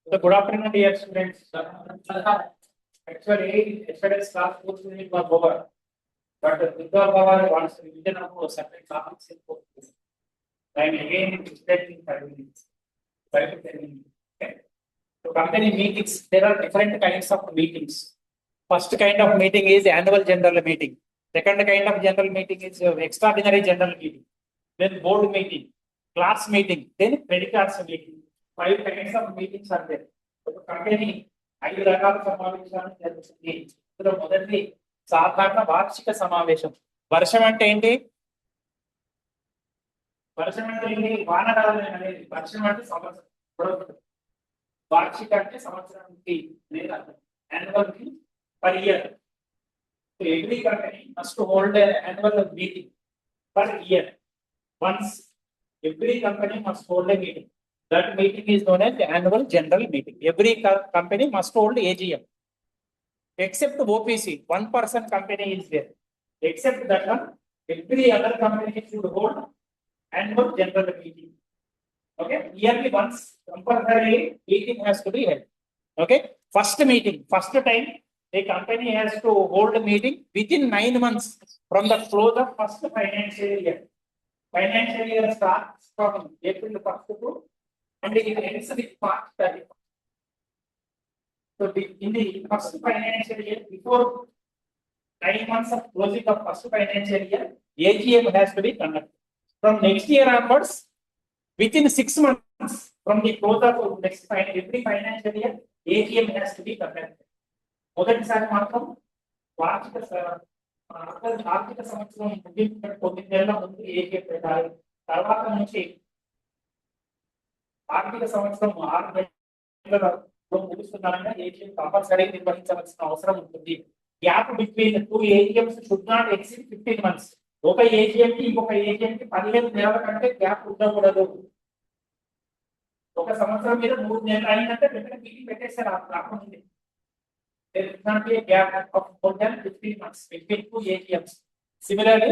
So good afternoon, dear students. Actually, yesterday's class was over, but Durga Baba wants to revision of certain topics in book. I'm again interested in 5 minutes. 5 to 10 minutes. Okay. So company meetings, there are different kinds of meetings. First kind of meeting is annual general meeting. Second kind of general meeting is extraordinary general meeting. Then board meeting, class meeting, then credit cards meeting. 5 kinds of meetings are there. ఒక company 5 రకాల సమావేశాలు జరుగుతుంది. ఇందులో మొదటిది సాధారణ వార్షిక సమావేశం. వర్షం అంటే ఏంటి? వర్షం అంటే ఏంటి? వానకాలం అనేది. వర్షం అంటే సంవత్సరం. వార్షిక అంటే సంవత్సరానికి లేదా యాన్యువల్ కి per year. So every company must hold an annual meeting per year. Once every company must hold a meeting. That meeting is known as the annual general meeting. Every company must hold AGM. Except OPC, one person company is there. Except that one, every other company should hold annual general meeting. Okay, yearly once compulsory meeting has to be held. Okay, first meeting, first time a company has to hold a meeting within 9 months from the close of first financial year. Financial year starts from April 1st to and it ends with March 30th. So in the first financial year, before 9 months of closing of first financial year, AGM has to be conducted. From next year onwards, within 6 months from the close of next every financial year, AGM has to be conducted. మొదటిసారి మాత్రం ఆర్థిక సంవత్సరం ముగింపు 9 నెలల ముందు AGM పెట్టాలి. తర్వాత నుంచి ఆర్థిక సంవత్సరం 6 నెలల ముగుస్తున్నారని ఏజీఎం కంపల్సరీ నిర్వహించవలసిన అవసరం ఉంటుంది. Gap between 2 ఏజీఎంస్ should not exceed 15 months. ఒక ఏజీఎం కి ఇంకొక ఏజీఎం కి 15 నెలల కంటే గ్యాప్ ఉండకూడదు. ఒక సంవత్సరం మీద 3 నెలలు అయినంటే వెంటనే మీటింగ్ పెట్టేశారు రాకముందే. There should not be a gap of more than 15 months between 2 AGMs. Similarly,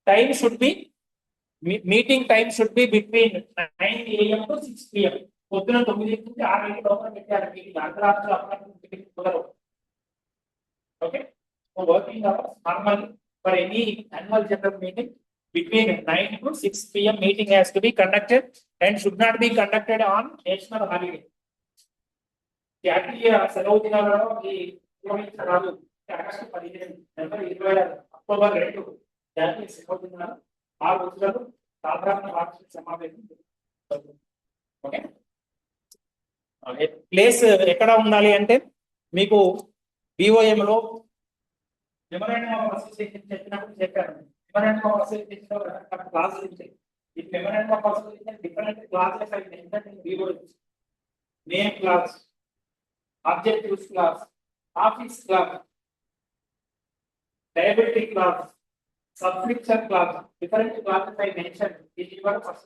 time should be meeting time should be between 9 AM to 6 PM. పొద్దున 9 నుంచి 6 లోపల పెట్టారు మీటింగ్. అర్ధరాత్రి అప్పుడు కుదరదు. Okay, so working hours normally for any annual general meeting between 9 to 6 PM meeting has to be conducted and should not be conducted on national holiday. జాతీయ సెలవు దినాలలో ఈ నిర్వహించరాదు. ఆగస్టు 15, జనవరి 26, అక్టోబర్ 2 జాతీయ సెలవు దినాలు. ఆ రోజులలో సాధారణ వార్షిక సమావేశం. ఓకే, ప్లేస్ ఎక్కడ ఉండాలి అంటే మీకు BOM లో మెమరాండం ఆఫ్ అసోసియేషన్ చెప్పినప్పుడు చెప్పారు. మెమరాండం ఆఫ్ అసోసియేషన్ క్లాసులు ఉంటాయి. ఈ memorandum of association different classes అయితే ఏంటంటే BOM name class, objectives class, office class, liability class, subscription class, different classes I mentioned. This is what first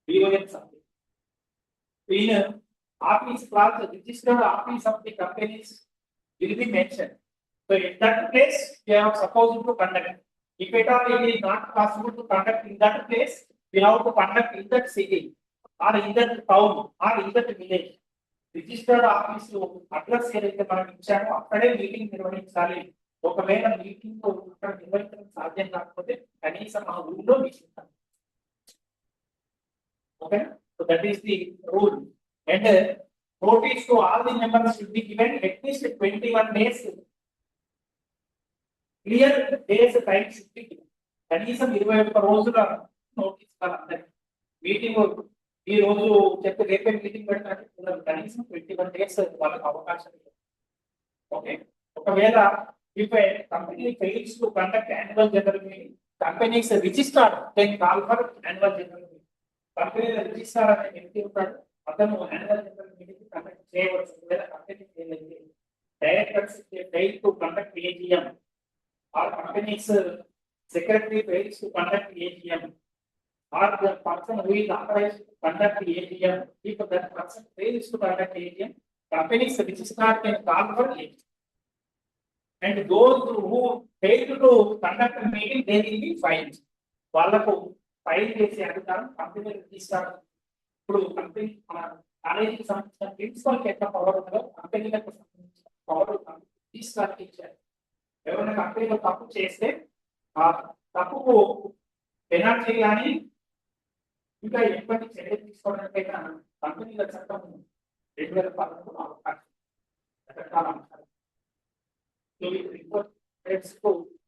BOM something. In office class, registered office of the companies will be mentioned. So in that place, we are supposed to conduct. If at all it is not possible to conduct in that place, we have to conduct in that city or in that town or in that village. Registered office address ఏదైతే మనం ఇచ్చామో అక్కడే meeting నిర్వహించాలి. ఒకవేళ meeting అక్కడ నిర్వహించడం సాధ్యం కాకపోతే కనీసం ఆ ఊళ్ళో meeting. Okay, so that is the rule. And notice to all the members should be given at least 21 days. Clear days time should be given. కనీసం 21 రోజుల నోటీస్ అందరికి. మీటింగ్ ఈ రోజు చెప్తే రేపే మీటింగ్ పెట్టడానికి కనీసం 21 days వాళ్ళకి అవకాశం. ఓకే, ఒకవేళ if a company fails to conduct annual general meeting, companies registered can call for annual general meeting. Company register అనే వ్యక్తి ఉంటాడు, అతను annual general meeting కండక్ట్ చేయవచ్చు. ఒకవేళ కంపెనీ ఫెయిల్ అయితే directors fail to conduct AGM or company's secretary fails to conduct AGM or the person who is authorized to conduct AGM, if that person fails to conduct AGM, companies registrar can call for AGM. And those who fail to conduct a meeting, they will be fined. వాళ్ళకు file చేసే అధికారం company registrar. ఇప్పుడు company కాలేజీకి సంబంధించిన principal కి ఎంత power ఉందో కంపెనీలకు సంబంధించిన పవర్ తీసుకురాకి ఇచ్చారు. ఎవరైనా కంపెనీలో తప్పు చేస్తే ఆ తప్పుకు పెనాల్టీ కానీ ఇంకా ఎటువంటి చర్యలు తీసుకోవడానికైనా కంపెనీల చట్టం 2011 అవకాశం రకరకాల అంశాలు.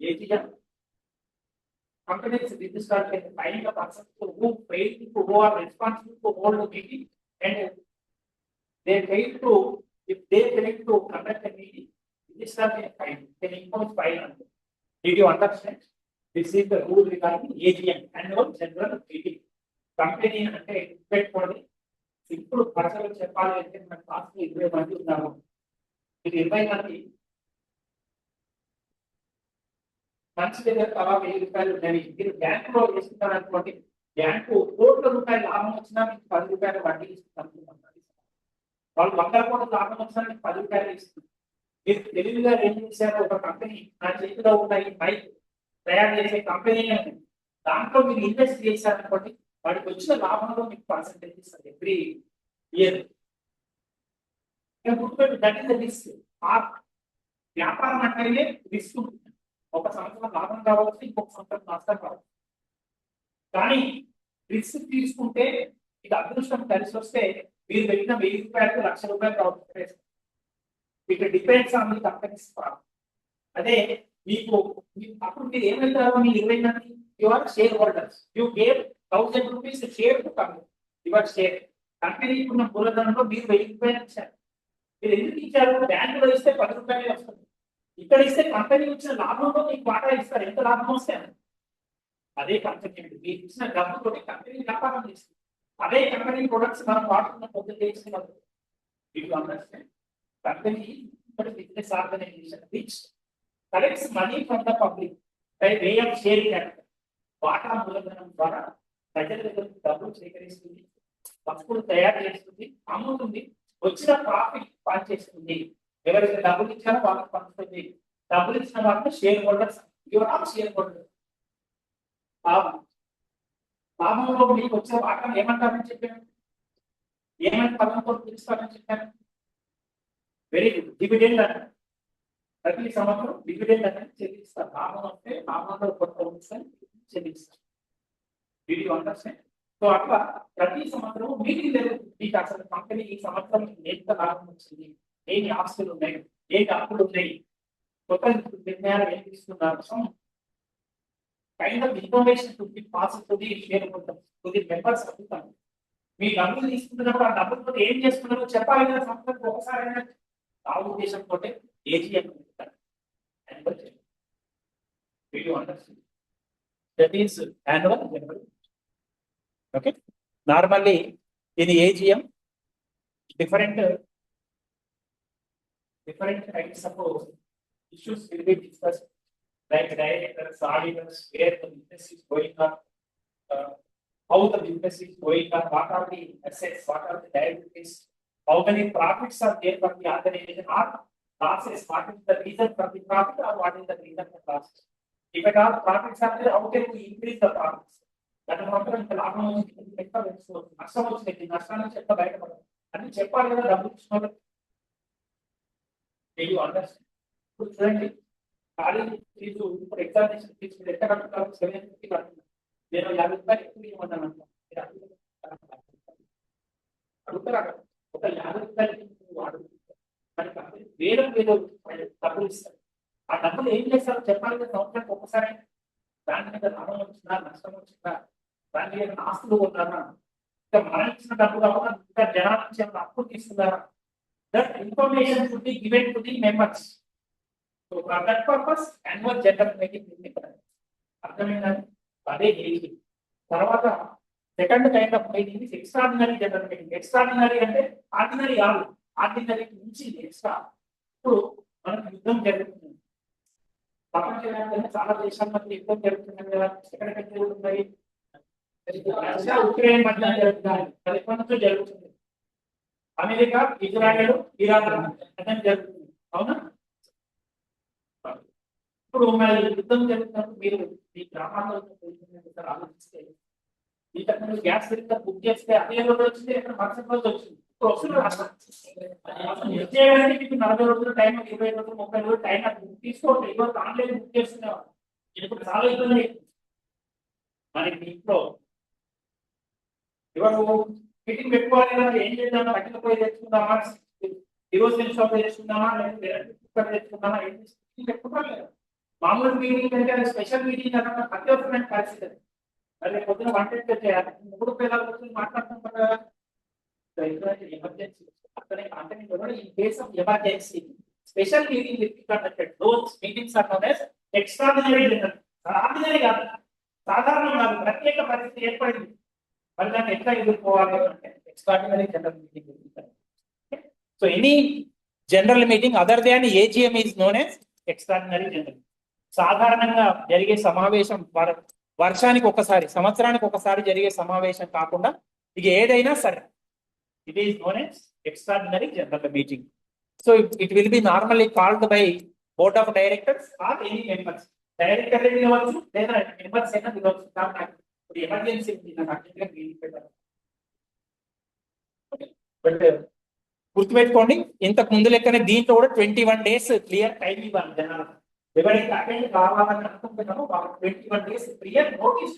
AGM companies registered can find the person who failed to who are responsible to hold the meeting and they fail to if they fail to conduct a meeting, register can fine can impose fine on them. Did you understand? This is the rule regarding AGM annual general meeting. Company అంటే పెట్టుకోండి. ఇప్పుడు ప్రజలు చెప్పాలి అంటే మన class 20 మంది ఉన్నారు. ఇది 20 మంది మంచి దగ్గర తలా 1000 రూపాయలు ఉన్నాయి. మీరు బ్యాంకులో వేసుకుంటారు అనుకోండి, బ్యాంకు కోట్ల రూపాయలు లాభం వచ్చినా మీకు 10 రూపాయలు వడ్డీ ఇస్తుంది. వాళ్ళు 100 కోట్ల లాభం వచ్చినా మీకు 10 రూపాయలు ఇస్తుంది. మీరు తెలివిగా ఏం చేశారు, ఒక కంపెనీ నా చేతిలో ఉన్న ఈ బైక్ తయారు చేసే కంపెనీ దాంట్లో మీరు ఇన్వెస్ట్ చేశారనుకోండి, వాడికి వచ్చిన లాభంలో మీకు పర్సెంటేజ్ ఇస్తుంది every year. That is the risk. ఆ వ్యాపారం అంటేనే రిస్క్ ఉంటుంది. ఒక సంవత్సరం లాభం కావచ్చు, ఇంకొక సంవత్సరం నష్టం కావచ్చు. కానీ రిస్క్ తీసుకుంటే ఇది అదృష్టం కలిసి వస్తే మీరు పెట్టిన 1000 రూపాయలకు 1,00,000 రూపాయలు రావచ్చు. It depends on the companies profit. అదే మీకు అప్పుడు మీరు ఏమైతారో మీ 20 మంది your share holders, you gave 1000 rupees share to company. Your share కంపెనీకి ఉన్న మూలధనంలో మీరు 1000 రూపాయలు ఇచ్చారు. మీరు ఎందుకు ఇచ్చారు? బ్యాంకులో ఇస్తే 10 రూపాయలు వస్తుంది. ఇక్కడ ఇస్తే కంపెనీ వచ్చిన లాభంలో మీకు వాటా ఇస్తారు. ఎంత లాభం వస్తే అదే కంపెనీ మీకు ఇచ్చిన డబ్బుతో కంపెనీ వ్యాపారం చేస్తుంది. అదే కంపెనీ ప్రొడక్ట్స్ మనం వాడుతున్న పొద్దున చేస్తున్నారు. మీకు understand? Company business organisation which collects money from the public by way of sharing capital. వాటా మూలధనం ద్వారా ప్రజల దగ్గర డబ్బులు సేకరిస్తుంది, వస్తువులు తయారు చేస్తుంది, అమ్ముతుంది, వచ్చిన ప్రాఫిట్ పనిచేస్తుంది. ఎవరైతే డబ్బులు ఇచ్చారో వాళ్ళకి పంచుతుంది. డబ్బులు ఇచ్చిన వాళ్ళకి share holders, your all share holders. లాభంలో మీకు వచ్చే వాటా ఏమంటారని చెప్పాను, ఏమైనా పదంతో పిలుస్తారని చెప్పాను. Very good. డివిడెండ్ అంటే ప్రతి సంవత్సరం డివిడెండ్ అనేది చెల్లిస్తారు. లాభం వస్తే లాభంలో కొంత ఉంచుకొని చెల్లిస్తారు. Video understand? సో అట్లా ప్రతి సంవత్సరం మీటింగ్ జరుగుతుంది. మీకు అసలు కంపెనీ ఈ సంవత్సరం ఎంత లాభం వచ్చింది, ఏమి ఆస్తులు ఉన్నాయి, ఏంటి అప్పులు ఉన్నాయి, కొత్త నిర్ణయాలు ఏం తీసుకున్నారు, kind of information to be pass to the shareholders, to the members of the company. మీ డబ్బులు తీసుకున్నప్పుడు ఆ డబ్బులతో ఏం చేస్తున్నారో చెప్పాలి కదా సంస్థకు. ఒకసారి ఆ ఉద్దేశంతో AGM video understand? That is annual general. Okay, normally in the AGM different kinds of issues will be discussed, like directors, auditors, where the business is going on, how the business is going on, what are the assets, what are the liabilities, how many profits are there for the organization, or losses, what is the reason for the profit or what is the reason for loss. If at all profits are there, how can we increase the profits? దాని మాత్రం ఇంత లాభం వచ్చింది, ఎంత నష్టం వచ్చింది, నష్టాల నుంచి ఎంత బయటపడాలి అని చెప్పాలి కదా డబ్బులు ఇచ్చిన. ఇప్పుడు చూడండి, కాలేజీ ఫీజు ఇప్పుడు ఎగ్జామినేషన్ ఫీజు మీరు ఎంత కట్టుకుంటారు? 750 కడుతున్నారు. నేను 50 రూపాయలు ఎక్కువ ఇవ్వమన్నాను అనుకో, అడుగుతారా? ఒక 50 రూపాయలు అడుగుతారు, వేరే డబ్బులు ఇస్తారు. ఆ డబ్బులు ఏం చేస్తారో చెప్పాలి కదా సంవత్సరానికి ఒకసారి. దాని మీద లాభం వచ్చిందా, నష్టం వచ్చిందా, దాని మీద ఆస్తులు ఉన్నారా, ఇంకా మనం ఇచ్చిన డబ్బు కాకుండా ఇంకా జనాల నుంచి ఏమైనా అప్పులు తీసుకున్నారా? That information should be given to the members. So for that purpose annual general meeting అర్థమైందా? అదే ఏజీ. తర్వాత second kind of meeting is extraordinary general meeting. Extraordinary అంటే ఆర్డినరీ కాదు, ఆర్డినరీ నుంచి ఎక్స్ట్రా. ఇప్పుడు మనకు యుద్ధం జరుగుతుంది, ప్రపంచవ్యాప్తంగా చాలా దేశాల మధ్య యుద్ధం జరుగుతుంది కదా. ఎక్కడెక్కడ జరుగుతుంది? రష్యా ఉక్రెయిన్ మధ్య జరుగుతుంది. అది ఎప్పటి నుంచో జరుగుతుంది. అమెరికా, ఇజ్రాయెల్, ఇరాన్ మధ్య జరుగుతుంది. అవునా? ఇప్పుడు మరి యుద్ధం జరుగుతున్నప్పుడు మీరు ఈ గ్రామాల్లో ఆలోచిస్తే, ఈ గ్యాస్ సిలిండర్ బుక్ చేస్తే అదే రోజు వచ్చింది, ఎక్కడ మరుసటి రోజు వచ్చింది. చేయడానికి మీకు 40 రోజులు టైం, 20 రోజులు, 30 రోజులు టైం తీసుకోండి. ఇవాళ ఆన్లైన్ బుక్ చేస్తున్నాం. ఇప్పుడు చాలా ఇబ్బంది మనకి ఇంట్లో ఇవాళ మీటింగ్ పెట్టుకోవాలి కదా, ఏం చేద్దామా, కట్టెల పోయి తెచ్చుకుందామా, డివోషన్ షాప్ తెచ్చుకుందామా, లేకపోతే కుక్కర్ తెచ్చుకుందామా, ఏం పెట్టుకుంటారు లేదా. మామూలు మీటింగ్ అంటే అది స్పెషల్ మీటింగ్ కదా, అత్యవసరమైన పరిస్థితి. అది పొద్దున వంట చేయాలి, 3 పిల్లల గురించి మాట్లాడుతాం కదా. Emergency in case of emergency, special meeting will be conducted. Those meetings are known as extraordinary general. Ordinary కాదు, సాధారణం కాదు, ప్రత్యేక పరిస్థితి ఏర్పడింది, మరి దాన్ని ఎట్లా ఎదుర్కోవాలి అంటే extraordinary general meeting will be conducted. So any general meeting other than AGM is known as extraordinary general. సాధారణంగా జరిగే సమావేశం వర్షానికి ఒకసారి, సంవత్సరానికి ఒకసారి జరిగే సమావేశం కాకుండా ఇక ఏదైనా సరే, it is known as extraordinary general meeting. So it will be normally called by board of directors or any members. Director level లేదా members అయినా పిలవచ్చు. కాబట్టి ఎమర్జెన్సీ బట్ గుర్తుపెట్టుకోండి, ఇంతకు ముందు లెక్కనే దీంట్లో కూడా 21 days క్లియర్ టైం ఇవ్వాలి జనాలు. ఎవరైతే అటెండ్ కావాలని అనుకుంటున్నారో వాళ్ళకి 21 days clear notice.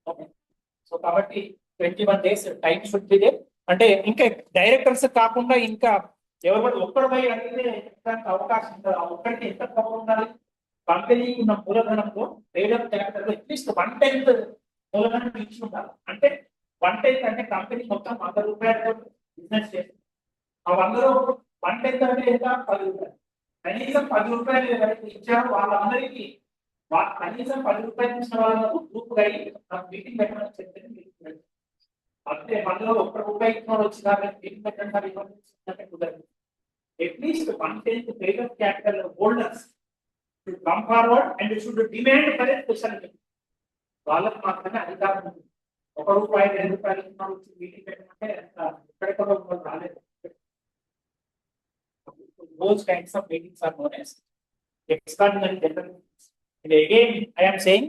Okay, so కాబట్టి 21 days time should be there. అంటే ఇంకా డైరెక్టర్స్ కాకుండా ఇంకా ఎవరు ఒక్కడిపై అడిగితే దానికి అవకాశం ఉంటుంది. ఆ ఒక్కడికి ఎంత పవర్ ఉండాలి, కంపెనీకి ఉన్న మూలధనంలో రేట్ క్యాపిటల్ అట్లీస్ట్ 1/10 మూలధనం ఇచ్చి ఉండాలి. అంటే 1/10 అంటే కంపెనీ మొత్తం 100 రూపాయలతో బిజినెస్ చేస్తుంది. ఆ 100లో 1/10 అంటే ఎంత, 10 రూపాయలు. కనీసం 10 రూపాయలు ఎవరైతే ఇచ్చారో వాళ్ళందరికీ కనీసం 10 రూపాయలు ఇచ్చిన వాళ్ళకు గ్రూప్ గా మీటింగ్ పెట్టమని చెప్తే అంటే 100లో 1 రూపాయి ఇచ్చిన వచ్చినారు మీటింగ్ పెట్టండి కుదరదు. At least 1/10 payment capital holders should come forward and should demand for a special meeting. వాళ్ళకి మాత్రమే అధికారం ఉంది. 1 రూపాయి 2 రూపాయలు ఇచ్చిన మీటింగ్ పెట్టమంటే ఎక్కడెక్కడో రాలేదు. Those kinds of meetings are known as extraordinary general meetings. And again, I am saying,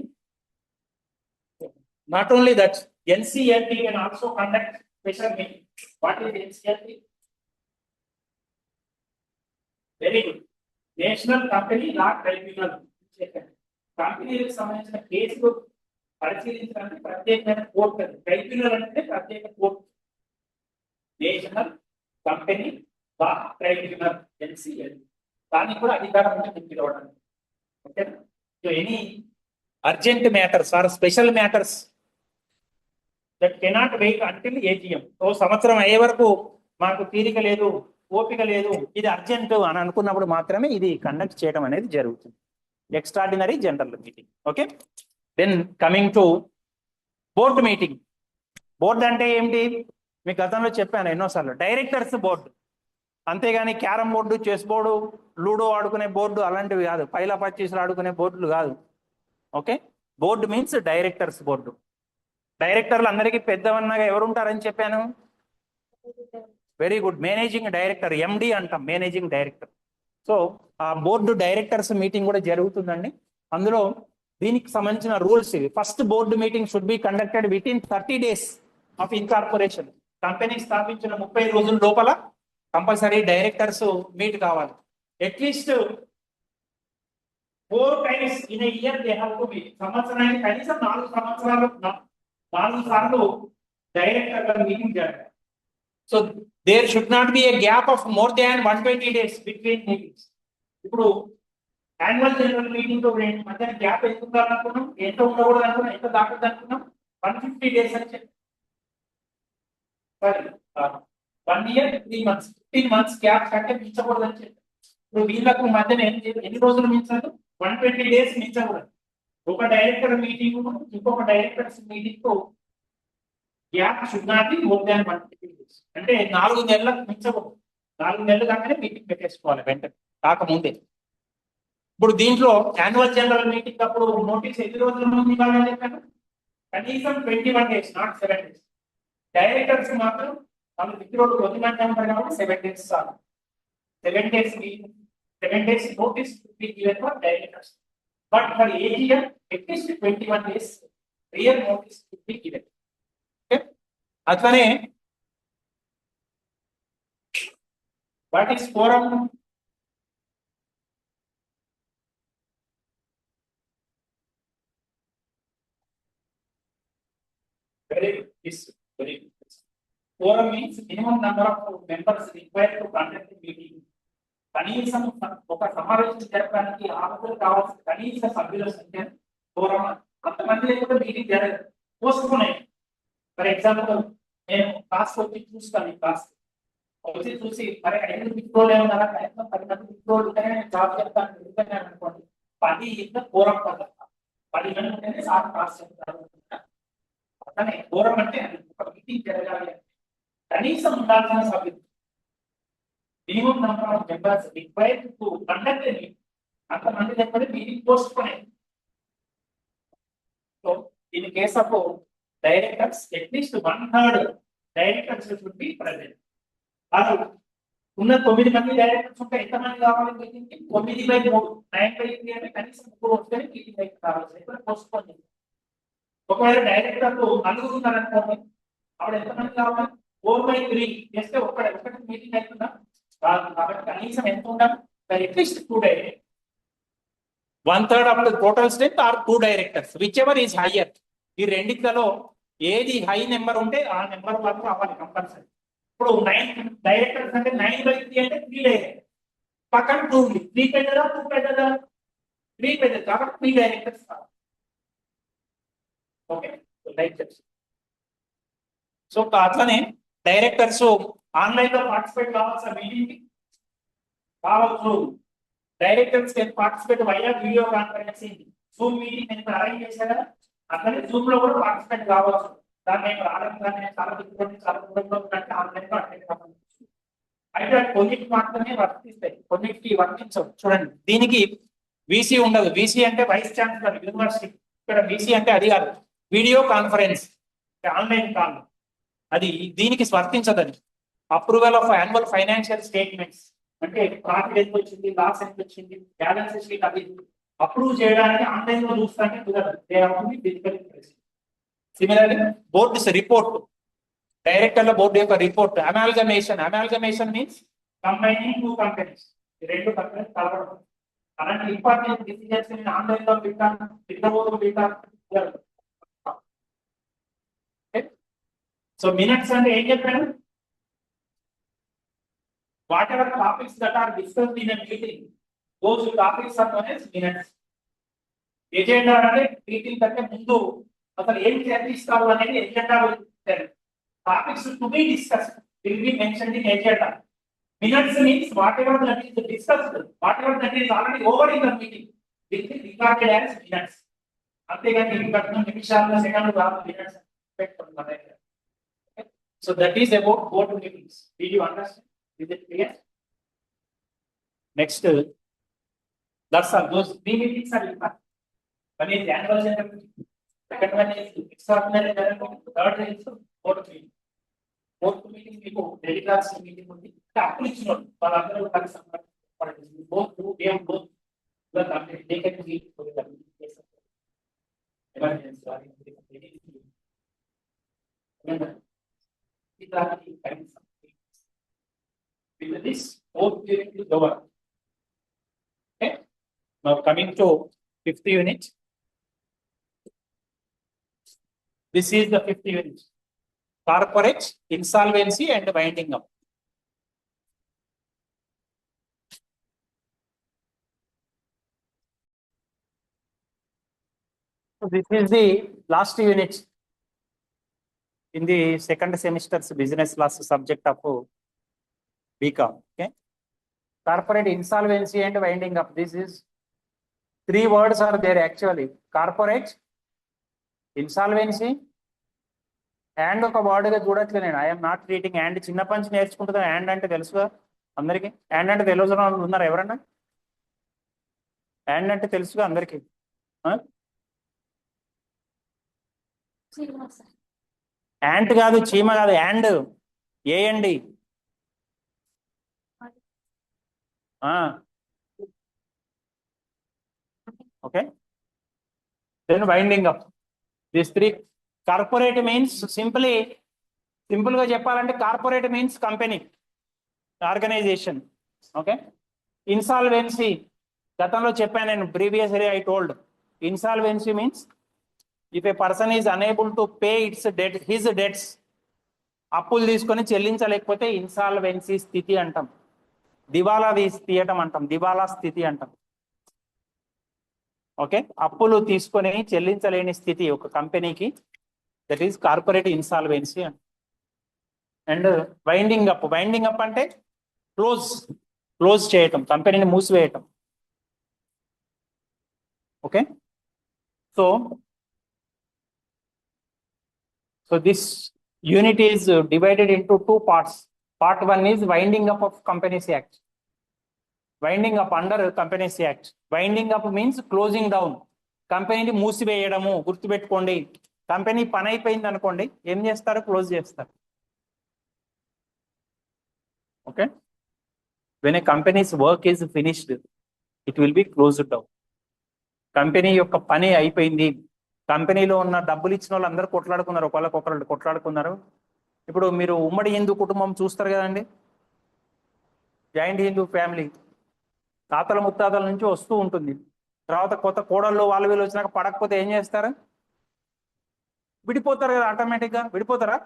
not only that, NCLT can also conduct special meeting. What is NCLT? Very good. National Company Law Tribunal. కంపెనీలకు సంబంధించిన కేసులు పరిశీలించడానికి ప్రత్యేకమైన court. Tribunal అంటే ప్రత్యేక కోర్టు. National company law tribunal, NCLT. దానికి కూడా అధికారం ఉంటుంది పిలవడానికి. Okay, so any urgent matters or special matters that cannot wait until AGM. So సంవత్సరం అయ్యే వరకు మాకు తీరిక లేదు, ఓపిక లేదు, ఇది అర్జెంట్ అని అనుకున్నప్పుడు మాత్రమే ఇది కండక్ట్ చేయడం అనేది జరుగుతుంది. Extraordinary general meeting. Okay, then coming to board meeting. Board అంటే ఏంటి, మీకు గతంలో చెప్పాను ఎన్నోసార్లు, డైరెక్టర్స్ బోర్డు. అంతేగాని carrom board, chess board, ludo ఆడుకునే బోర్డు అలాంటివి కాదు, పైలా పచ్చీసులు ఆడుకునే బోర్డులు కాదు. Okay, board means directors board. డైరెక్టర్లు అందరికీ పెద్దవన్నగా ఎవరు ఉంటారని చెప్పాను? Very good, managing director, MD అంటాం, మేనేజింగ్ డైరెక్టర్. సో ఆ బోర్డు డైరెక్టర్స్ మీటింగ్ కూడా జరుగుతుందండి. అందులో దీనికి సంబంధించిన రూల్స్ ఇవి. First board meeting should be conducted within 30 days of incorporation. Company స్థాపించిన 30 రోజుల లోపల కంపల్సరీ డైరెక్టర్స్ మీట్ కావాలి. At least 4 times in a year they have to meet. సంవత్సరానికి కనీసం 4 సార్లు డైరెక్టర్ మీటింగ్ జరగాలి. So there should not be a gap of more than 120 days between meetings. ఇప్పుడు annual general meeting మధ్య గ్యాప్ ఎంత ఉండాలనుకున్నాం, ఎంత ఉండకూడదు అనుకున్నాం, ఎంత దాటదు అనుకున్నాం, 150 days అని చెప్పి 1 year 3 months 15 months గ్యాప్ కంటే మించకూడదు అని చెప్పి. ఇప్పుడు వీళ్ళకు మధ్యన ఎన్ని రోజులు మించదు, 120 days మించకూడదు. ఒక డైరెక్టర్ మీటింగ్ ఇంకొక డైరెక్టర్స్ మీటింగ్ కు gap should not be more than 150 days. అంటే 4 నెలలకు మించకూడదు. 4 నెలలు కాగానే మీటింగ్ పెట్టేసుకోవాలి వెంటనే, కాకముందే. ఇప్పుడు దీంట్లో యాన్యువల్ జనరల్ మీటింగ్ అప్పుడు నోటీస్ ఎన్ని రోజుల ముందు ఇవ్వాలని చెప్పాను? కనీసం 21 days, నాట్ 7 days. డైరెక్టర్స్ మాత్రం వాళ్ళు విత్డ్రోల్ వదిలిమంటే ఉంటారు కాబట్టి 7 days చాలు. 7 days meeting, 7 days notice be given for directors. But for AGM at least 21 days real notice be given. Okay, అట్లనే What is quorum? Very good. Quorum means minimum number of members required to conduct the meeting. కనీసం ఒక సమావేశం జరపడానికి ఆరుగురు కావాల్సిన కనీస సభ్యుల సంఖ్య quorum. కొంతమంది లేకపోతే మీటింగ్ జరగదు, పోస్ట్పోన్ అయ్యింది. ఫర్ ఎగ్జాంపుల్ నేను క్లాస్ వచ్చి చూస్తాను, క్లాస్ వచ్చి చూసి మరి 5 మిత్రులు ఏమన్నారా, కనీసం 10 మంది మిత్రులు ఉంటేనే నేను జాబ్ చెప్తాను ఎందుకని అనుకోండి. 10 ఇంత quorum పద్ధతి. 10 మంది ఉంటేనే సార్ క్లాస్ చెప్తారు. అతనే quorum అంటే ఒక మీటింగ్ జరగాలి కనీసం ఉండాల్సిన సభ్యులు. Minimum number of members required to conduct a meeting. అంతమంది లేకపోతే మీటింగ్ పోస్ట్పోన్ అయింది. So in case of directors at least 1/3 directors should be present. అది ఉన్న 9 మంది డైరెక్టర్స్ ఉంటే ఎంతమంది కావాలి మీటింగ్ కి? 9/3 9/3 అంటే కనీసం 3 వస్తేనే మీటింగ్ అయితే కావాలి, లేకపోతే పోస్ట్పోన్ చేయాలి. ఒకవేళ డైరెక్టర్లు 4 ఉన్నారనుకోండి, అప్పుడు ఎంతమంది కావాలి? 4/3 చేస్తే ఒకటి మీటింగ్ అవుతుందా? కాబట్టి కనీసం ఎంత ఉండాలి? At least 2 directors. 1/3 of the total strength or 2 directors, whichever is higher. ఈ రెండిట్లలో ఏది హై నెంబర్ ఉంటే ఆ నెంబర్ వరకు అవ్వాలి కంపల్సరీ. ఇప్పుడు 9 డైరెక్టర్స్ అంటే 9/3 అంటే 3 డైరెక్టర్స్. పక్కన 2 ఉంది. 3 పెద్దదా 2 పెద్దదా? 3 పెద్దది కాబట్టి 3 డైరెక్టర్స్ కావాలి. Okay, directors. సో అట్లనే డైరెక్టర్స్ ఆన్లైన్ లో పార్టిసిపేట్ కావాల్సిన మీటింగ్ కావచ్చు. Directors can participate via video conferencing. Zoom meeting నేను అరేంజ్ చేశాను కదా, అట్లనే జూమ్ లో కూడా పార్టిసిపేట్ కావచ్చు. దాన్ని నేను రావడం చాలా దూరంలో ఉన్నట్టు ఆన్లైన్ లో అటెండ్ కావచ్చు. అయితే కొన్నిటికి మాత్రమే వర్తిస్తాయి, కొన్నిటికి వర్తించవు. చూడండి, దీనికి వీసీ ఉండదు. వీసీ అంటే వైస్ ఛాన్సలర్ యూనివర్సిటీ. ఇక్కడ వీసీ అంటే అది కాదు, వీడియో కాన్ఫరెన్స్, ఆన్లైన్ కాల్. అది దీనికి వర్తించదని. Approval of annual financial statements అంటే ప్రాఫిట్ ఎంత వచ్చింది, లాస్ ఎంత వచ్చింది, బ్యాలెన్స్ షీట్ అది అప్రూవ్ చేయడానికి ఆన్లైన్ లో చూస్తానే కుదరదు. సిమిలర్లీ బోర్డ్స్ రిపోర్ట్, డైరెక్టర్ల బోర్డు యొక్క report. Amalgamation means combining 2 companies, 2 companies కలవడం. అలాంటి ఇంపార్టెంట్ డిసిజన్స్ నేను ఆన్లైన్ లో పెట్టాను. సో మినిట్స్ అంటే ఏం చెప్పాను? Whatever topics that are discussed in a meeting, those topics are known as minutes. Agenda అంటే మీటింగ్ కంటే ముందు అసలు ఏం చర్చిస్తారు అనేది ఎజెండాలో ఇస్తారు. Topics to be discussed will be mentioned in agenda. Minutes means whatever that is discussed, whatever that is already over in the meeting will be recorded as minutes. అంతేగాని మీకు కట్టిన నిమిషాలు సెకండ్లు కాదు మినిట్స్ పెట్టుకుంటారు. So that is about board meetings. Did you understand? Is it clear? Next, that's all. Those 3 meetings are important. One is annual general meeting, second one is extraordinary general meeting, third is board meeting. Board meeting మీకు delegates meeting ఉంది. అప్పుడు ఇచ్చినోడు వాళ్ళందరూ కలిసి సంబంధించి both do they have both the company they can meet for the communication. Emergency or anything. ఇలాంటి కనీసం with this both unit is over. Okay, now coming to 5th unit. This is the 5th unit, corporate insolvency and winding up. So this is the last unit in the second semester's business class subject of BCom. Okay, corporate insolvency and winding up. This is 3 words are there actually: corporate insolvency and ఒక word గా చూడట్లే నేను. I'm not reading. And చిన్నప్పటి నుంచి నేర్చుకుంటుందా? And అంటే తెలుసుగా అందరికి. And అంటే తెలియదు వాళ్ళు ఉన్నారు ఎవరన్నా? అండ్ అంటే తెలుసుగా అందరికి. యాంట్ కాదు, చీమ కాదు, and ఏయండి. Okay, then winding up. These 3. Corporate means simple గా చెప్పాలంటే corporate means company. Organisation. Okay, insolvency గతంలో చెప్పాను నేను, previously I told insolvency means if a person is unable to pay his debts, అప్పులు తీసుకొని చెల్లించలేకపోతే ఇన్సాల్వెన్సీ స్థితి అంటాం, దివాలా తీయటం అంటాం, దివాలా స్థితి అంటాం. ఓకే, అప్పులు తీసుకొని చెల్లించలేని స్థితి ఒక కంపెనీకి, that is corporate insolvency. And winding up అంటే క్లోజ్ చేయటం, కంపెనీని మూసివేయటం. Okay, so this unit is divided into 2 parts. Part 1 is winding up of Companies Act. Winding up under Companies Act. Winding up means closing down. కంపెనీని మూసివేయడము. గుర్తుపెట్టుకోండి, company పని అయిపోయింది అనుకోండి, ఏం చేస్తారు? క్లోజ్ చేస్తారు. Okay, when a company's work is finished, it will be closed down. Company యొక్క పని అయిపోయింది, కంపెనీలో ఉన్న డబ్బులు ఇచ్చిన వాళ్ళు అందరూ కొట్లాడుకున్నారు, ఒకళ్ళకొకళ్ళు కొట్లాడుకున్నారు. ఇప్పుడు మీరు ఉమ్మడి హిందూ కుటుంబం చూస్తారు కదండి, జాయింట్ హిందూ ఫ్యామిలీ, తాతల ముత్తాతల నుంచి వస్తూ ఉంటుంది. తర్వాత కొత్త కోడళ్ళు వాళ్ళు వీళ్ళు వచ్చినాక పడకపోతే ఏం చేస్తారు? విడిపోతారు కదా, ఆటోమేటిక్గా విడిపోతారా?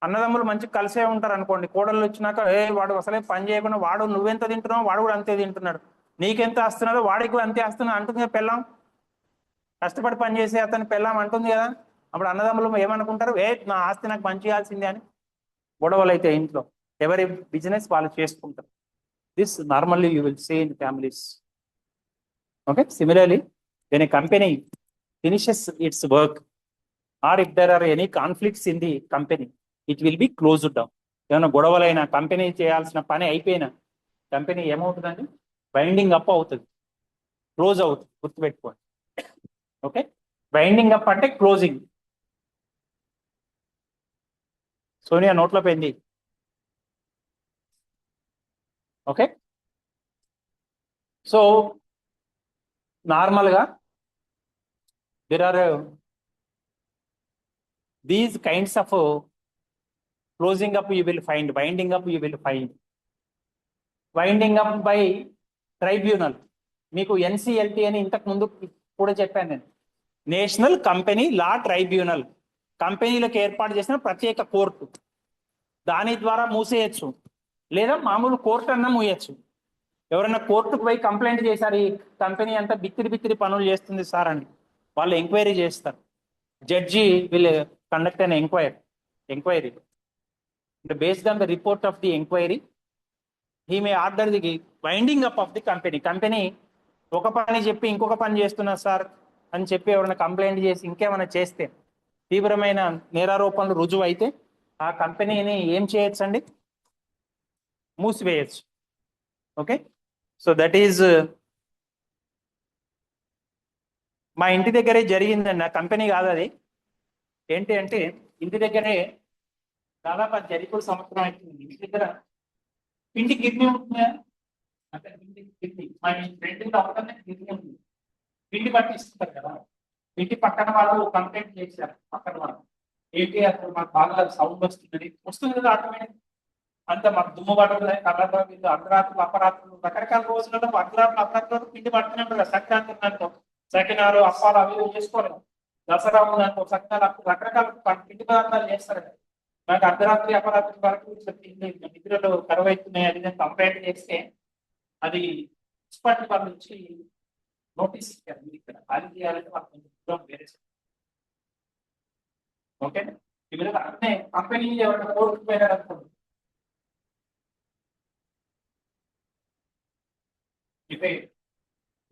అన్నదమ్ములు మంచి కలిసే ఉంటారు అనుకోండి, కోడళ్ళు వచ్చినాక వాడు అసలే పని చేయకుండా, వాడు నువ్వెంత తింటున్నావు వాడు కూడా అంతే తింటున్నాడు, నీకెంత వస్తున్నదో వాడికి అంతే వస్తున్నా అంటుంది కదా పెళ్ళాం. కష్టపడి పని చేసే అతని పెళ్ళాం అంటుంది కదా, అప్పుడు అన్నదమ్ములు ఏమనుకుంటారు? నా ఆస్తి నాకు పంచేయాల్సిందే అని. గొడవలు అయితే ఇంట్లో ఎవరి బిజినెస్ వాళ్ళు చేసుకుంటారు. This normally you will see in families. Okay, similarly when a company finishes its work or if there are any conflicts in the company, it will be closed down. ఏమైనా గొడవలైనా, కంపెనీ చేయాల్సిన పని అయిపోయినా, company ఏమవుతుందండి? Winding up అవుతుంది, close అవుతుంది. గుర్తుపెట్టుకోండి. Okay, winding up అంటే closing. Sonia నోట్లో పోయింది. ఓకే, సో నార్మల్గా there are these kinds of closing up you will find, winding up you will find. Winding up by tribunal. మీకు NCLT అని ఇంతకు ముందు కూడా చెప్పాను నేను, నేషనల్ కంపెనీ లా ట్రైబ్యునల్. కంపెనీలకు ఏర్పాటు చేసిన ప్రత్యేక కోర్టు, దాని ద్వారా మూసేయచ్చు, లేదా మామూలు కోర్టు అన్నా మూయచ్చు. ఎవరైనా కోర్టుకు పోయి కంప్లైంట్ చేశారు, ఈ కంపెనీ అంతా బిత్తిరి పనులు చేస్తుంది సార్ అని, వాళ్ళు ఎంక్వైరీ చేస్తారు. Judge will conduct an enquiry. Based on the report of the inquiry, he may order the winding up of the company. Company ఒక పని చెప్పి ఇంకొక పని చేస్తున్నా సార్ అని చెప్పి ఎవరైనా కంప్లైంట్ చేసి ఇంకేమైనా చేస్తే, తీవ్రమైన నేరారోపణలు రుజువు అయితే ఆ కంపెనీని ఏం చేయొచ్చు అండి? మూసివేయచ్చు. ఓకే, సో దట్ ఈజ్ మా ఇంటి దగ్గరే జరిగిందండి. ఆ కంపెనీ కాదు అది. ఏంటి అంటే, ఇంటి దగ్గరే దాదాపు అది జరిగిన సంవత్సరం అవుతుంది. ఇంటి దగ్గర పిండి గిన్నె ఉంటుందా? అంటే పిండి మా ఫ్రెండ్ అవతలనే గిన్నె ఉంటుంది, పిండి పట్టిస్తుంటారు కదా. ఇంటి పక్కన వాళ్ళు కంప్లైంట్ చేశారు, పక్కన వాళ్ళు, ఏంటి అసలు మాకు బాగా సౌండ్ వస్తుంది కదా ఆటోమేటిక్, అంత మాకు దుమ్ము పడుతుంది, కలర్లో అర్ధరాత్రులు అపరాత్రులు రకరకాల రోజులలో అర్ధరాత్రులు అపరాత్రులు పిండి పడుతూనే ఉంటారు. సంక్రాంతి దాంట్లో సకినాలు అప్పాలు అవి చేసుకోవాలి, దసరా దాంట్లో సకినాలు రకరకాల పిండి పదార్థాలు చేస్తారు. నాకు అర్ధరాత్రి అపరాత్రి వరకు నిద్రలో కరువు అవుతున్నాయి అది నేను కంప్లైంట్ చేస్తే, అది మున్సిపాలిటీ వాళ్ళ నుంచి నోటీస్ ఇచ్చారు, మీరు ఇక్కడ ఖాళీ చేయాలంటే వాళ్ళకి కొంచెం దూరం వేరే. ఓకే, ఇప్పుడు అన్నీ కంపెనీ ఎవరైనా కోర్టుకు పోయినారు అనుకోండి, if a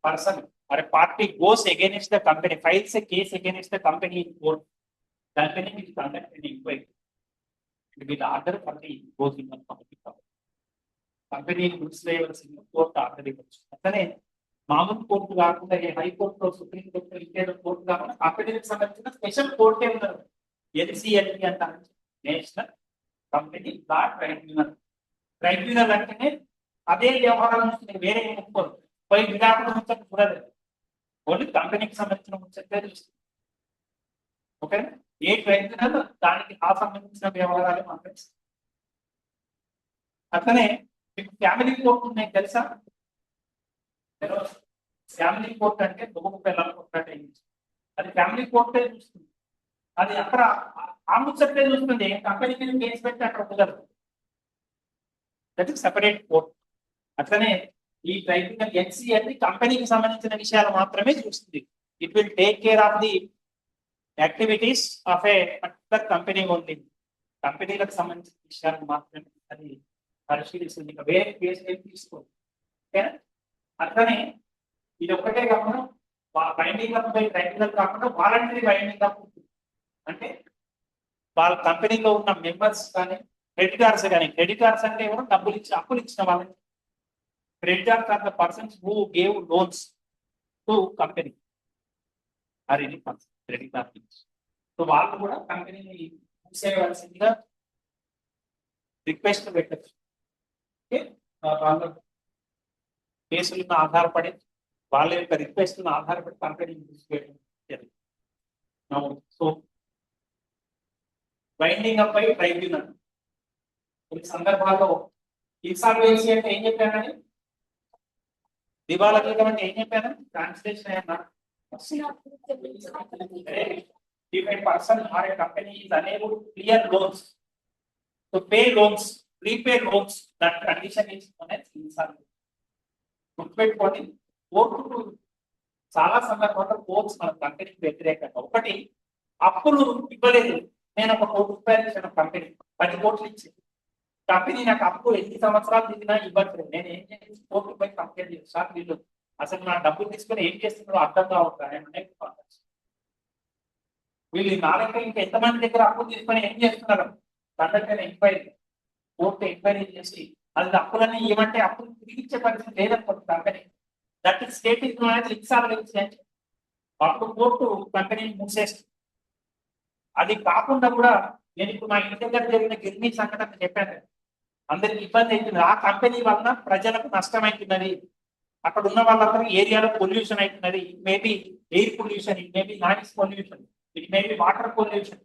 person or a party goes against the company, files a case against the company in court, company will conduct an inquiry. It will order for the closing of company. Company మూసివేయవలసింది court order ఇవ్వచ్చు. అట్లనే మామూలు court కాకుండా హైకోర్టులో, supreme court, ఇంకేదో court కాకుండా కంపెనీకి సంబంధించిన స్పెషల్ కోర్టే ఉన్నారు. NCLT అంటారు, national company law tribunal. Tribunal అంటేనే అదే వ్యవహారాల నుంచి వేరే ఒప్పుకోరు, పోయి విడాకుల ముచ్చట చూడలేదు, ఓన్లీ కంపెనీకి సంబంధించిన ముచ్చటే చూస్తుంది. ఓకే, ఏ ట్రైబ్యునల్ దానికి ఆ సంబంధించిన వ్యవహారాలు మాట్లాడుతుంది. అట్లనే మీకు ఫ్యామిలీ కోర్ట్ ఉన్నాయి తెలుసా? ఫ్యామిలీ కోర్ట్ అంటే నువ్వు పిల్లలు కొట్టినట్టు అది ఫ్యామిలీ కోర్టే చూస్తుంది. అది అక్కడ ఆ ముచ్చట్లే చూస్తుంది. కంపెనీకి కేసు పెట్టి అక్కడ కుదరదు. That is separate court. అట్లనే ఈ ట్రైబ్యునల్ ఎన్సీ అనేది కంపెనీకి సంబంధించిన విషయాలు మాత్రమే చూస్తుంది. It will take care of the activities of A particular company only. కంపెనీలకు సంబంధించిన విషయాలు మాత్రమే అది పరిశీలిస్తుంది. ఇంకా వేరే కేసు ఏం తీసుకోండి. ఓకేనా? అట్లనే ఇది ఒక్కటే కాకుండా బైండింగ్ అప్ బై ట్రైబ్యునల్ కాకుండా వాలంటరీ బైండింగ్ అప్ అంటే వాళ్ళ కంపెనీలో ఉన్న మెంబర్స్ కానీ క్రెడిటార్స్ అంటే ఎవరు డబ్బులు ఇచ్చి అప్పులు ఇచ్చిన వాళ్ళని. Creditors are the persons who gave loans to company or any person creditor. So వాళ్ళు కూడా కంపెనీని మూసేయవలసిందిగా రిక్వెస్ట్ పెట్టచ్చు. ఓకే, వాళ్ళ కేసులను ఆధారపడి వాళ్ళ యొక్క రిక్వెస్ట్లను ఆధారపడి కంపెనీని మూసివేయడం జరిగింది. So binding up by tribunal కొన్ని సందర్భాల్లో ఇన్సాల్వెన్సీ అంటే ఏం చెప్పానని, దివాలా తీయడం అంటే ఏం చెప్పాను? ట్రాన్స్లేషన్ అయ్యా. If a person or a company is unable to clear loans, to pay loans, prepay loans, that condition is known as insolvency. గుర్తుపెట్టుకోండి, కోర్టు చాలా సందర్భాల్లో కోర్ట్స్ మన కంపెనీకి వ్యతిరేకంగా ఒకటి అప్పులు ఇవ్వలేదు. నేను ఒక ₹1 ఇచ్చిన కంపెనీ 10 కోట్లు ఇచ్చింది. కంపెనీ నాకు అప్పు ఎన్ని సంవత్సరాలు దిగినా ఇవ్వట్లేదు. నేను ఏం చేసి కోర్టు పై కంప్లైంట్ చేస్తాను. వీళ్ళు అసలు నా డబ్బులు తీసుకుని ఏం చేస్తున్నారో అర్థం కావట్లేదు. వీళ్ళు నా దగ్గర ఇంకా ఎంతమంది దగ్గర అప్పులు తీసుకొని ఏం చేస్తున్నారు? కండక్ట్ ఎంక్వైరీ, కోర్టు ఎంక్వైరీ చేసి అది అప్పులన్నీ ఏమంటే అప్పులు తిరిగిచ్చే పరిస్థితి లేదనుకోండి company. That is state is known as insolvency. అప్పుడు కోర్టు కంపెనీని మూసేస్తుంది. అది కాకుండా కూడా నేను ఇప్పుడు మా ఇంటి దగ్గర జరిగిన గిర్నీ సంఘటన చెప్పాను. అందరికి ఇబ్బంది అవుతుంది. ఆ కంపెనీ వలన ప్రజలకు నష్టం అవుతున్నది. అక్కడ ఉన్న వాళ్ళందరూ ఏరియాలో పొల్యూషన్ అవుతున్నది. It maybe air pollution, it maybe noise pollution, it maybe water pollution,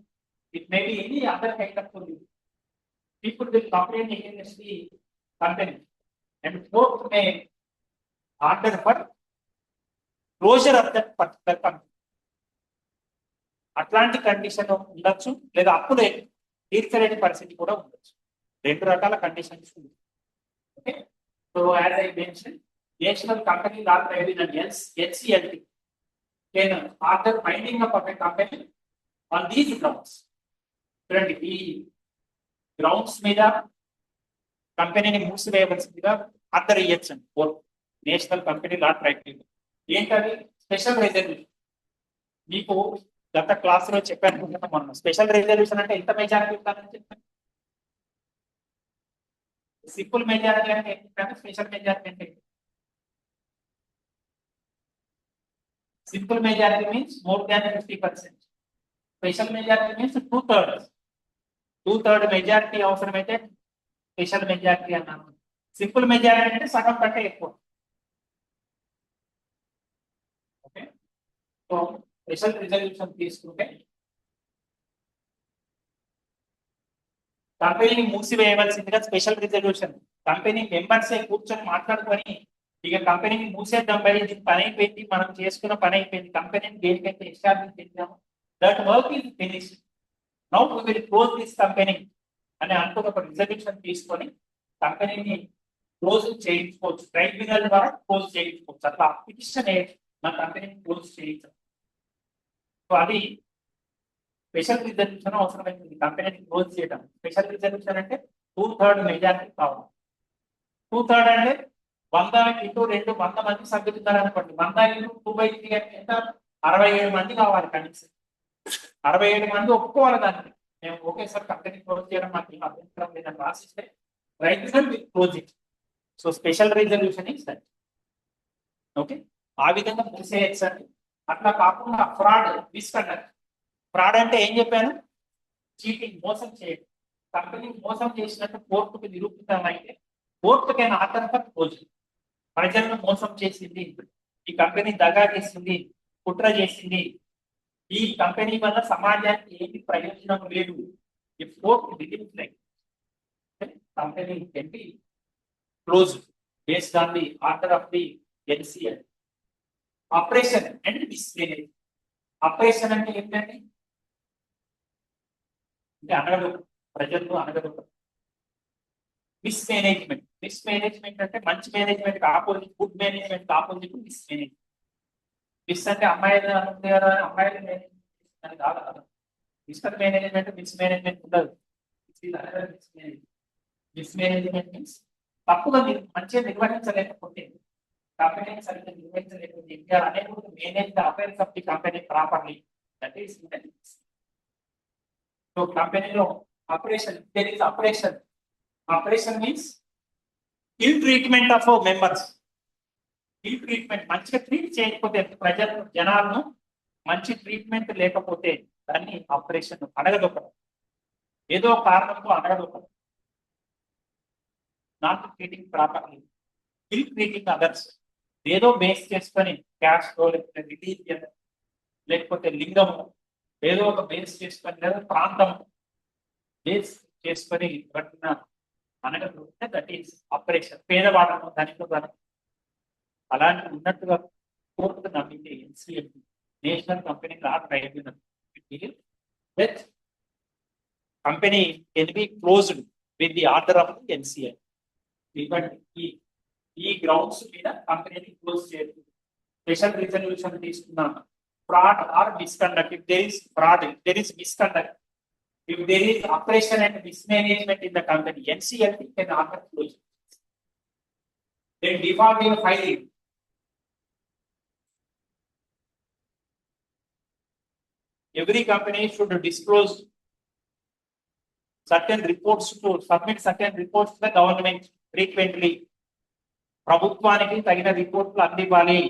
it maybe any other kind of pollution. People will complain against the company and court may order for closure of that particular company. అట్లాంటి condition ఉండొచ్చు, లేదా అప్పుడే తీర్చలేని పరిస్థితి కూడా ఉండొచ్చు. రెండు రకాల conditions ఉంది. Okay, so as I mention, national company law tribunal NCLT can order binding up of a company on these grounds. చూడండి, ఈ గ్రౌండ్స్ మీద కంపెనీని మూసివేయవలసిందిగా ఆర్డర్ ఇయ్యొచ్చు court. National company law tribunal ఏంటది? Special resolution. మీకు గత క్లాస్ లో చెప్పాను మొన్న. స్పెషల్ రెజల్యూషన్ అంటే ఎంత మెజారిటీ ఉండాలని చెప్పాను. సింపుల్ మెజారిటీ అంటే ఏంటంటే, స్పెషల్ మెజారిటీ అంటే simple majority means more than 50%. Special majority means 2/3. 2/3 majority అవసరమైతే స్పెషల్ మెజారిటీ అన్నాను. సింపుల్ మెజారిటీ అంటే సగం కంటే ఎక్కువ. ఓకే, సో స్పెషల్ రిజల్యూషన్ తీసుకుంటే కంపెనీని మూసివేయవలసిందిగా స్పెషల్ రిజల్యూషన్. కంపెనీ మెంబర్సే కూర్చొని మాట్లాడుకొని ఇక కంపెనీని మూసేద్దాం, బయట దీని పని అయిపోయింది, మనం చేసుకున్న పని అయిపోయింది, కంపెనీని దేనికైతే ఎస్టాబ్లిష్ చేద్దాము, that work is finished, now we will close this company అని అనుకున్న ఒక రిజల్యూషన్ తీసుకొని కంపెనీని క్లోజ్ చేయించుకోవచ్చు. ట్రైబ్యునల్ ద్వారా క్లోజ్ చేయించుకోవచ్చు. అట్లా పిటిషన్ నా కంపెనీని క్లోజ్ చేయించాలి. సో అది స్పెషల్ రిజల్యూషన్ అవసరమైంది కంపెనీని క్లోజ్ చేయడం. స్పెషల్ రిజల్యూషన్ అంటే 2/3 మెజారిటీ కావాలి. 2/3 అంటే 100 × 2 100 మంది సభ్యులు ఉన్నారనుకోండి. 100 × 2/3 అంటే ఎంత? 67 మంది కావాలి కనీసం. 67 మంది ఒప్పుకోవాలి దానికి. మేము ఒకేసారి కంపెనీ క్లోజ్ చేయడం మాకు ఏం అభ్యంతరం లేదని రాసిస్తే tribunal will close it. So special resolution is that. Okay, ఆ విధంగా మూసేయచ్చండి. అట్లా కాకుండా ఫ్రాడ్, మిస్కండక్ట్. ఫ్రాడ్ అంటే ఏం చెప్పాను? చీటింగ్, మోసం చేయడం. కంపెనీ మోసం చేసినట్టు కోర్టుకు నిరూపితం అయితే కోర్టుకి ఆర్డర్ ఫర్ క్లోజింగ్. ప్రజలను మోసం చేసింది, ఈ కంపెనీ దగా చేసింది, కుట్ర చేసింది, ఈ కంపెనీ వల్ల సమాజానికి ఏమి ప్రయోజనం లేదు. ఈ court believes like company can be closed based on the order of the NCL. Operation and mismanage. Operation అంటే ఏంటంటే అనగదు, ప్రజలు అనగదు. మిస్మేనేజ్మెంట్. మిస్మేనేజ్మెంట్ అంటే మంచి management opposite, good management opposite mismanagement. Miss అంటే అమ్మాయిలు అనుకుంటే కదా, అమ్మాయిలు మేనేజ్మెంట్ కాదు కదా. మిస్టర్ మేనేజ్మెంట్, మిస్ మేనేజ్మెంట్ ఉండదు. మిస్మేనేజ్మెంట్ మీన్స్ తప్పుగా మంచిగా నిర్వహించలేకపోతే, కంపెనీ సరిగ్గా నిర్వహించలేకపోతే, ఇండియా అనేక manage the affairs of the company properly, that is intelligence. So కంపెనీలో operation, there is operation. Operation means ill treatment of members. Ill treatment, మంచిగా treat చేయకపోతే, ప్రజలను జనాలను మంచి ట్రీట్మెంట్ లేకపోతే దాన్ని ఆపరేషన్ అడగదొక్కడం. ఏదో కారణంతో అడగదొక్కడం. Not treating properly, ill treating others. ఏదో బేస్ చేసుకొని క్యాస్ట్ లేకపోతే రిలీజియన్ లేకపోతే లింగము, ఏదో ఒక బేస్ చేసుకొని లేదా ప్రాంతం బేస్ చేసుకొని పట్టిన అనగలిగితే దట్ ఈస్ ఆపరేషన్. పేదవాళ్ళను ధనికులను అలాంటి ఉన్నట్టుగా కోర్టు నమ్మితే ఎన్సిఎల్ నేషనల్ కంపెనీ ఆర్డర్ అయిపోయినది. Company can be closed with the order of the NCL. ఈ గ్రౌండ్స్ మీద కంపెనీని క్లోజ్ చేయదు. స్పెషల్ రిజల్యూషన్ తీసుకున్న fraud or misconduct. If there is fraud, if there is misconduct, if there is oppression and mismanagement in the company, NCLT can order close. Then default in filing. Every company should disclose certain reports, to submit certain reports to the government frequently. ప్రభుత్వానికి తగిన రిపోర్ట్లు అందివ్వాలి.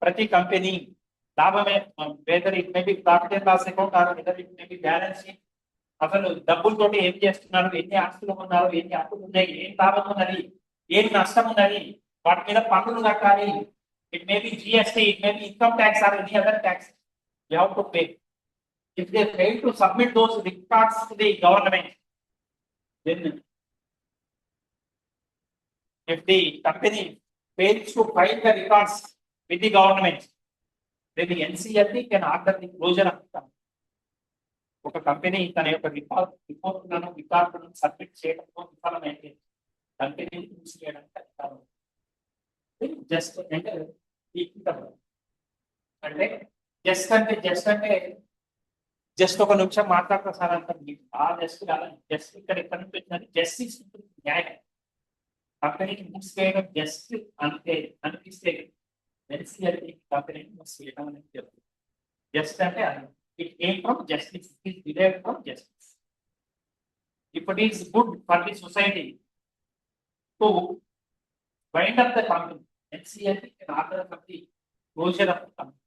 ప్రతి company లాభమే, whether it may be profit and loss account or whether it may be balance sheet, అసలు డబ్బులతోటి ఏం చేస్తున్నారు, ఎన్ని ఆస్తులు ఉన్నారు, ఎన్ని అప్పులు ఉన్నాయి, ఏం లాభం ఉన్నది, ఏం నష్టం ఉన్నది, వాటి మీద పన్నులు కట్టాలి. It may B GST, it may B income tax or any other tax you have to pay. If they fail to submit those records to the government, then if the company fails to file the records with the government, then the NCLT can order the closure of the company. ఒక company తన యొక్క రికార్డులను submit చేయడంతో విఫలమైతే కంపెనీని మూసివేయడానికి అధికారం. Just అంటే జస్ట్ ఒక నిమిషం మాట్లాడతా సార్ అంటే ఆ జస్ట్ కాదు. జస్ట్ ఇక్కడ ఎక్కడ నుంచి వచ్చినది జస్టిస్, న్యాయం. కంపెనీకి మూసివేయడం జస్ట్ అంటే అనిపిస్తే ఎన్సిఎల్టీ కంపెనీకి మూసివేయడం అనేది చెప్తుంది. జస్ట్ అంటే అది it came from justice, it is derived from justice. If it is good for the society to wind up the company, NCLT can order for the closure of the company.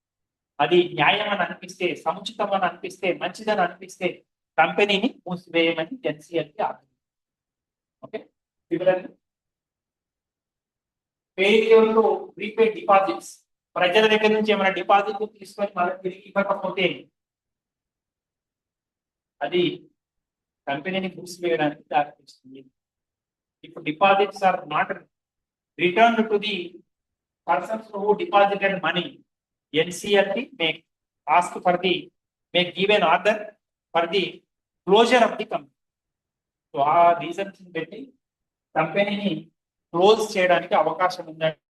అది న్యాయం అని అనిపిస్తే, సముచితం అని అనిపిస్తే, మంచిదని అనిపిస్తే కంపెనీని మూసివేయమని NCLT order. Okay, failure to prepay deposits. ప్రజల దగ్గర నుంచి ఏమైనా డిపాజిట్లు తీసుకొని మళ్ళీ తిరిగి ఇవ్వకపోతే అది కంపెనీని మూసివేయడానికి దారితీస్తుంది. ఇప్పుడు deposits are not return to the persons who deposited money, NCLT may ask for the, may give an order for the closure of the company. So ఆ రీజన్స్ పెట్టి కంపెనీని క్లోజ్ చేయడానికి అవకాశం ఉందండి.